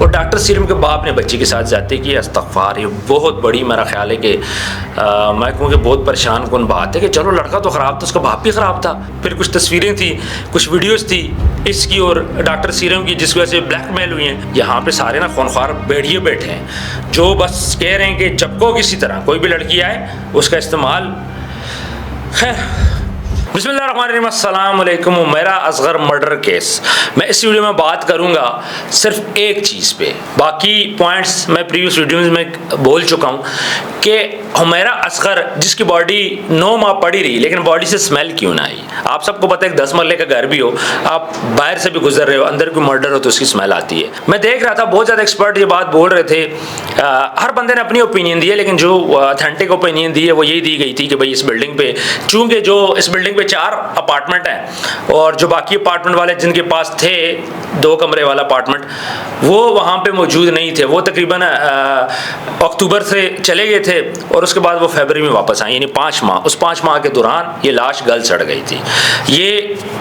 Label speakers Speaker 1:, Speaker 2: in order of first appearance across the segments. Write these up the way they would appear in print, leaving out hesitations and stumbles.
Speaker 1: और doctor serum के बाप ने बच्ची के साथ ज़्यादती की। अस्तग़फ़ार, ये बहुत बड़ी मेरा ख्याल है कि मैं कहूँ कि बहुत परेशान कौन बात है कि चलो लड़का तो ख़राब था, उसका बाप भी ख़राब था। फिर कुछ तस्वीरें थी, कुछ वीडियोस थी इसकी और डॉक्टर सीरम की, जिस वजह से ब्लैकमेल हुई हैं। यहाँ पे सारे ना खूनख्वार भेड़िए बैठे हैं जो बस कह रहे हैं कि चपको किसी तरह कोई भी लड़की आए उसका इस्तेमाल। खैर, बिस्मिल्लाहिर्रहमानिर्रहीम, अस्सलाम वालेकुम। उमैरा असगर मर्डर केस, मैं इस वीडियो में बात करूंगा सिर्फ एक चीज़ पे। बाकी पॉइंट्स मैं प्रीवियस वीडियोज़ में बोल चुका हूँ कि उमैरा असगर जिसकी बॉडी 9 माह पड़ी रही लेकिन बॉडी से स्मेल क्यों ना आई। आप सबको पता है कि 10 मरले का घर भी हो, आप बाहर से भी गुजर रहे हो, अंदर कोई मर्डर हो तो उसकी स्मेल आती है। मैं देख रहा था बहुत ज़्यादा एक्सपर्ट ये बात बोल रहे थे। हर बंदे ने अपनी ओपिनियन दी है, लेकिन जो ऑथेंटिक ओपिनियन दी है वो यही दी गई थी कि भाई इस बिल्डिंग पे, चूँकि जो इस बिल्डिंग पे 4 अपार्टमेंट हैं और जो बाकी अपार्टमेंट वाले जिनके पास थे 2 कमरे वाला अपार्टमेंट, वो वहाँ पे मौजूद नहीं थे। वो तकरीबन अक्टूबर से चले गए थे और उसके बाद वो फरवरी में वापस आए, यानी 5 माह। उस 5 माह के दौरान ये लाश गल सड़ गई थी। ये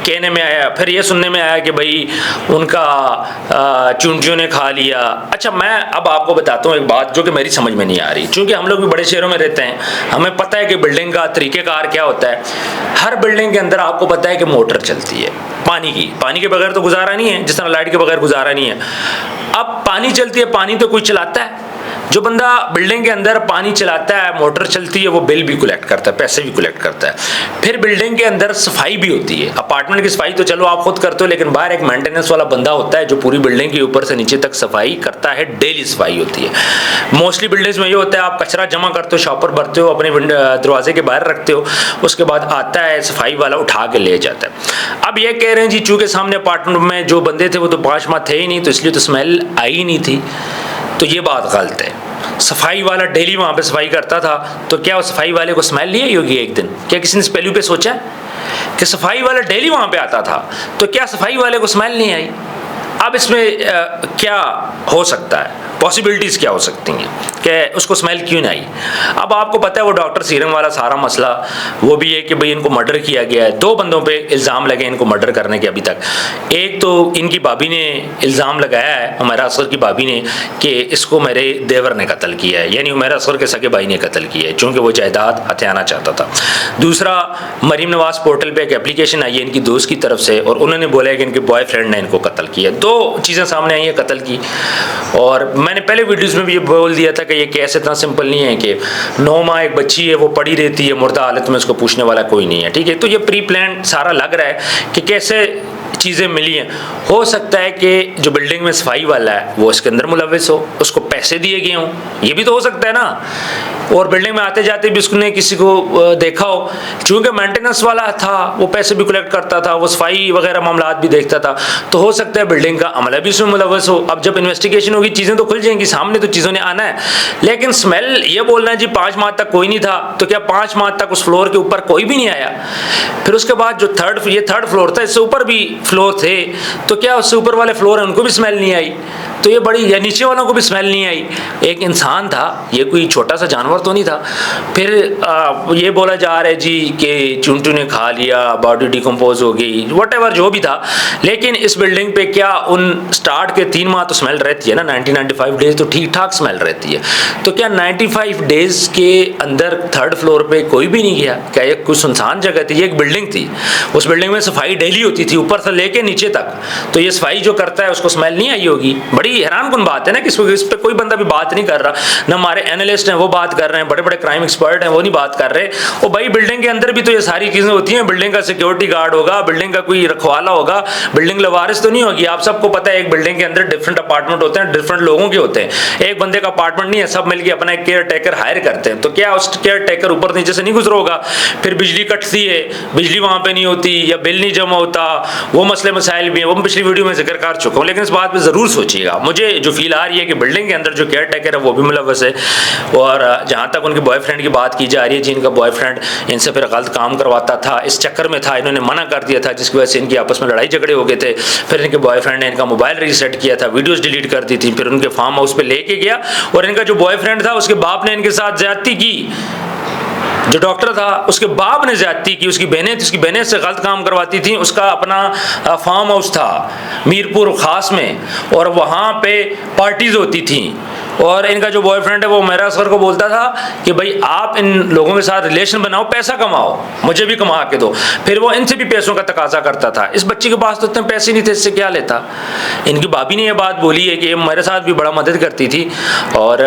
Speaker 1: कहने में आया, फिर ये सुनने में आया कि भाई उनका चुनचुन ने खा लिया। अच्छा, मैं अब आपको बताता हूँ एक बात जो कि मेरी समझ में नहीं आ रही। चूँकि हम लोग भी बड़े शहरों में रहते हैं, हमें पता है कि बिल्डिंग का तरीक़ेकार क्या होता है। हर बिल्डिंग के अंदर आपको पता है कि मोटर चलती है पानी के बगैर तो गुजारा नहीं है, जिस तरह लाइट के बगैर गुजारा नहीं है। अब पानी चलती है, पानी तो कोई चलाता है। जो बंदा बिल्डिंग के अंदर पानी चलाता है, मोटर चलती है, वो बिल भी कलेक्ट करता है, पैसे भी कलेक्ट करता है। फिर बिल्डिंग के अंदर सफाई भी होती है। अपार्टमेंट की सफाई तो चलो आप खुद करते हो, लेकिन बाहर एक मेंटेनेंस वाला बंदा होता है जो पूरी बिल्डिंग के ऊपर से नीचे तक सफाई करता है। डेली सफाई होती है। मोस्टली बिल्डिंग्स में ये होता है, आप कचरा जमा करते हो, शॉपर भरते हो, अपने दरवाजे के बाहर रखते हो, उसके बाद आता है सफाई वाला उठा के ले जाता है। अब ये कह रहे हैं जी चूँकि सामने अपार्टमेंट में जो बंदे थे वो तो 5 माह थे ही नहीं, तो इसलिए तो स्मेल आई ही नहीं थी। तो ये बात गलत है। सफाई वाला डेली वहाँ पे सफाई करता था, तो क्या उस सफाई वाले को स्मेल नहीं आई होगी एक दिन? क्या किसी ने इस पहलू पे सोचा कि सफाई वाला डेली वहाँ पे आता था, तो क्या सफाई वाले को स्मेल नहीं आई? अब इसमें क्या हो सकता है, पॉसिबिलिटीज़ क्या हो सकती हैं कि उसको स्मेल क्यों नहीं आई? अब आपको पता है वो डॉक्टर सीरम वाला सारा मसला वो भी है कि भाई इनको मर्डर किया गया है। 2 बंदों पे इल्ज़ाम लगे इनको मर्डर करने के अभी तक। एक तो इनकी भाभी ने इल्ज़ाम लगाया है, उमैरा असगर की भाभी ने, कि इसको मेरे देवर ने कत्ल किया है, यानी उमैरा असगर के सगे भाई ने कत्ल किया है, चूँकि वो जायदाद हथियाना चाहता था। दूसरा, मरीम नवाज़ पोर्टल पर एक एप्लीकेशन आई है इनकी दोस्त की तरफ से, और उन्होंने बोला है कि इनके बॉयफ्रेंड ने इनको कत्ल किया। 2 चीज़ें सामने आई हैं कत्ल की। और मैंने पहले वीडियोस में भी ये बोल दिया था कि ये केस इतना सिंपल नहीं है कि 9 माह एक बच्ची है वो पड़ी रहती है मुर्दा हालत में, उसको पूछने वाला कोई नहीं है, ठीक है। तो ये प्री प्लान सारा लग रहा है कि कैसे चीज़ें मिली हैं। हो सकता है कि जो बिल्डिंग में सफाई वाला है वो इसके अंदर मुलविस हो, उसको पैसे दिए गए हों, ये भी तो हो सकता है ना। और बिल्डिंग में आते जाते भी उसने किसी को देखा हो, चूँकि मेंटेनेंस वाला था वो पैसे भी कलेक्ट करता था, वो सफाई वगैरह मामला भी देखता था, तो हो सकता है बिल्डिंग का अमला भी उसमें मुलविस हो। अब जब इन्वेस्टिगेशन होगी चीज़ें तो खुल जाएंगी, सामने तो चीज़ों ने आना है। लेकिन स्मेल ये बोलना है जी 5 माह तक कोई नहीं था, तो क्या 5 माह तक उस फ्लोर के ऊपर कोई भी नहीं आया? फिर उसके बाद जो थर्ड फ्लोर था, इससे ऊपर भी फ्लोर थे, तो क्या उससे ऊपर वाले फ्लोर हैं उनको भी स्मेल नहीं आई? तो ये बड़ी, या नीचे वालों को भी स्मेल नहीं आई? एक इंसान था, ये कोई छोटा सा जानवर तो नहीं था। फिर ये बोला जा रहा है जी कि चुनटू ने खा लिया, बॉडी डिकम्पोज हो गई, व्हाटएवर जो भी था। लेकिन इस बिल्डिंग पे क्या उन स्टार्ट के 3 माह तो स्मेल रहती है ना, 95 डेज तो ठीक ठाक स्मेल रहती है। तो क्या 95 डेज के अंदर 3rd फ्लोर पे कोई भी नहीं गया? क्या ये कुछ सुनसान जगह थी? ये एक बिल्डिंग थी, उस बिल्डिंग में सफाई डेली होती थी ऊपर से लेके नीचे तक, तो ये सफाई जो करता है उसको स्मेल नहीं आई होगी? बड़ी हैरान कुन बात है ना कि इस पर कोई बंदा भी बात नहीं कर रहा। ना हमारे एनालिस्ट हैं वो बात कर रहे हैं, बड़े बड़े क्राइम एक्सपर्ट हैं वो नहीं बात कर रहे। और भाई बिल्डिंग के अंदर भी तो ये सारी चीज़ें होती हैं। बिल्डिंग का सिक्योरिटी गार्ड होगा, बिल्डिंग का कोई रखवाला होगा, बिल्डिंग लवारिस तो नहीं होगी। आप सबको पता है एक बिल्डिंग के अंदर डिफरेंट अपार्टमेंट होते हैं, डिफरेंट लोगों के होते हैं। एक बंदे का अपार्टमेंट नहीं है, सब मिलकर अपना एक केयर टेकर हायर करते हैं। तो क्या उस केयर टेकर ऊपर नीचे से नहीं गुजरा होगा? फिर बिजली कटती है, बिजली वहाँ पे नहीं होती या बिल नहीं जमा होता, वो मसले मसाइल भी हैं, वो मैं पिछली वीडियो में जिक्र कर चुका हूँ। लेकिन इस बात पर ज़रूर सोचिएगा। मुझे जो फील आ रही है कि बिल्डिंग के अंदर जो केयर टेकर है वो भी मुलव्वस है। और जहाँ तक उनके बॉयफ्रेंड की बात की जा रही है, जिनका बॉयफ्रेंड इनसे फिर गलत काम करवाता था, इस चक्कर में था, इन्होंने मना कर दिया था, जिसकी वजह से इनकी आपस में लड़ाई झगड़े हो गए थे। फिर इनके बॉयफ्रेंड ने इनका मोबाइल रीसेट किया था, वीडियोस डिलीट कर दी थी, फिर उनके फार्म हाउस पे लेके गया और इनका जो बॉयफ्रेंड था उसके बाप ने इनके साथ ज्यादती की। जो डॉक्टर था उसके बाप ने ज़्यादती की, उसकी बहनें थी, उसकी बहनें से गलत काम करवाती थी। उसका अपना फार्म हाउस था मीरपुर ख़ास में, और वहाँ पे पार्टीज़ होती थी, और इनका जो बॉयफ्रेंड है वो मेरा असगर को बोलता था कि भाई आप इन लोगों के साथ रिलेशन बनाओ, पैसा कमाओ, मुझे भी कमा के दो। फिर वो इनसे भी पैसों का तकाजा करता था। इस बच्ची के पास तो इतने पैसे नहीं थे, इससे क्या लेता। इनकी भाभी ने ये बात बोली है कि मेरे साथ भी बड़ा मदद करती थी, और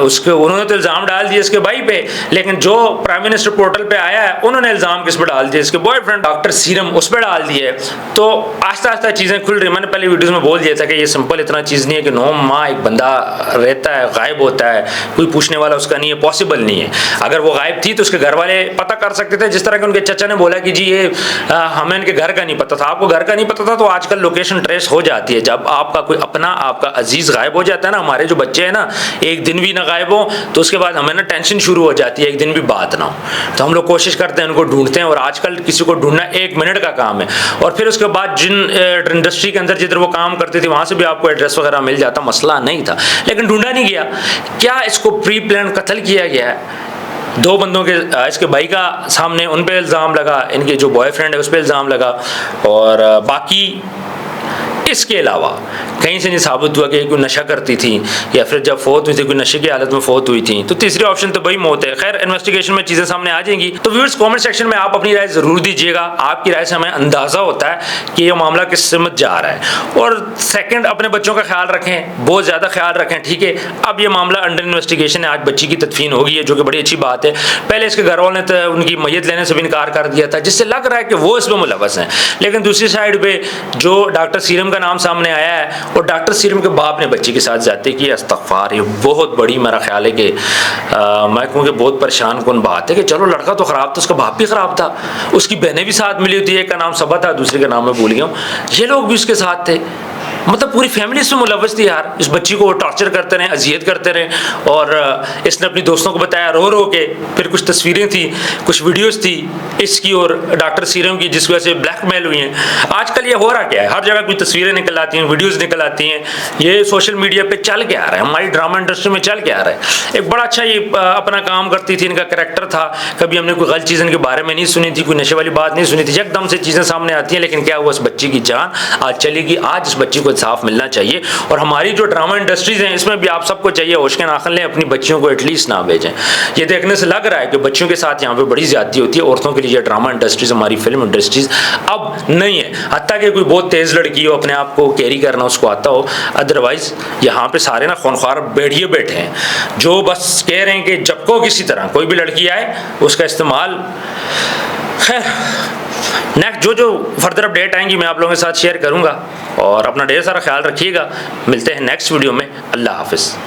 Speaker 1: उसके उन्होंने तो इल्ज़ाम डाल दिया इसके भाई पे, लेकिन जो प्राइम मिनिस्टर पोर्टल पे आया है उन्होंने इल्ज़ाम किस पर डाल दिया, इसके बॉयफ्रेंड डॉक्टर सीरम उस पर डाल दिए। तो आस्ता आस्ता चीज़ें खुल रही। मैंने पहले वीडियोज़ में बोल दिया था कि ये सिंपल इतना चीज़ नहीं है कि 9 माह एक बंदा रहता है, गायब होता है, कोई पूछने वाला उसका नहीं है, पॉसिबल नहीं है। अगर वो गायब थी तो उसके घर वाले पता कर सकते थे, जिस तरह के उनके चचा ने बोला कि जी ये हमें इनके घर का नहीं पता था। आपको घर का नहीं पता था तो आजकल लोकेशन ट्रेस हो जाती है। जब आपका कोई अपना आपका अजीज गायब हो जाता है ना, हमारे जो बच्चे हैं ना, एक दिन भी ना गायब हो तो उसके बाद हमें ना टेंशन शुरू हो जाती है, एक दिन भी बात ना हो। तो हम लोग कोशिश करते हैं, उनको ढूंढते हैं, और आजकल किसी को ढूंढना 1 मिनट का काम है। और फिर उसके बाद जिन इंडस्ट्री के अंदर जिधर वो काम करती थी वहाँ से भी आपको एड्रेस वगैरह मिल जाता, मसला नहीं था, लेकिन ढूंढा नहीं गया। क्या इसको प्री प्लान कत्ल किया गया है? 2 बंदों के इसके भाई का सामने उन पे इल्ज़ाम लगा, इनके जो बॉयफ्रेंड है उस पे इल्ज़ाम लगा, और बाकी इसके अलावा कहीं से नहीं साबित हुआ कि कोई नशा करती थी, या फिर जब फोत हुई थी कोई नशे की हालत में फोत हुई थी। तो तीसरी ऑप्शन तो भाई मौत है। खैर इन्वेस्टिगेशन में चीज़ें सामने आ जाएंगी। तो व्यूअर्स कमेंट सेक्शन में आप अपनी राय ज़रूर दीजिएगा। आपकी राय से हमें अंदाज़ा होता है कि ये मामला किस समझ जा रहा है। और सेकेंड, अपने बच्चों का ख्याल रखें, बहुत ज़्यादा ख्याल रखें, ठीक है। अब ये मामला अंडर इन्वेस्टिगेशन है। आज बच्ची की तदफीन हो गई है, जो कि बड़ी अच्छी बात है। पहले इसके घर वालों ने उनकी मैयत लेने से भी इनकार कर दिया था, जिससे लग रहा है कि वो इसमें मुलव्वस हैं। लेकिन दूसरी साइड पर जो डॉक्टर सीरम का नाम सामने आया है, और डॉक्टर सीरम के बाप ने बच्ची के साथ जाते की, अस्तगफार, ये बहुत बड़ी मेरा ख्याल है कि मैं कहूँ कि बहुत परेशान कौन बात है कि चलो लड़का तो ख़राब था, उसका बाप भी ख़राब था, उसकी बहनें भी साथ मिली होती है, एक का नाम सबा था, दूसरे का नाम मैं भूल गया हूँ, ये लोग भी उसके साथ थे। मतलब पूरी फैमिली इसमें मुलव्वस थी यार। इस बच्ची को वो टॉर्चर करते रहे, अजियत करते रहे, और इसने अपनी दोस्तों को बताया रो रो के। फिर कुछ तस्वीरें थी, कुछ वीडियोस थी इसकी और डॉक्टर सीरम की, जिस वजह से ब्लैकमेल हुई हैं। आजकल ये हो रहा क्या है, हर जगह कुछ तस्वीरें निकल आती हैं, वीडियोज़ निकल आती हैं, ये सोशल मीडिया पर चल के आ रहा है, हमारी ड्रामा इंडस्ट्री में चल के आ रहा है। एक बड़ा अच्छा ये अपना काम करती थी, इनका करैक्टर था, कभी हमने कोई गलत चीज़ इनके बारे में नहीं सुनी थी, कोई नशे वाली बात नहीं सुनी थी, एकदम से चीज़ें सामने आती हैं। लेकिन क्या हुआ, इस बच्ची की जान आज चलेगी। आज इस बच्ची को इंसाफ मिलना चाहिए। और हमारी जो ड्रामा इंडस्ट्रीज हैं इसमें भी आप सबको चाहिए होश के नाखन लें, अपनी बच्चियों को एटलीस्ट ना भेजें। ये देखने से लग रहा है कि बच्चों के साथ यहाँ पे बड़ी ज्यादती होती है। औरतों के लिए ड्रामा इंडस्ट्रीज, हमारी फिल्म इंडस्ट्रीज अब नहीं है। हत्ता कि कोई बहुत तेज लड़की हो, अपने आप को कैरी करना उसको आता हो, अदरवाइज यहाँ पे सारे ना खूनख्वार भेड़िए बैठे हैं जो बस कह रहे हैं कि जब को किसी तरह कोई भी लड़की आए उसका इस्तेमाल। खैर नेक्स्ट जो फर्दर अपडेट आएंगी मैं आप लोगों के साथ शेयर करूंगा, और अपना ढेर सारा ख्याल रखिएगा। मिलते हैं नेक्स्ट वीडियो में। अल्लाह हाफिज़।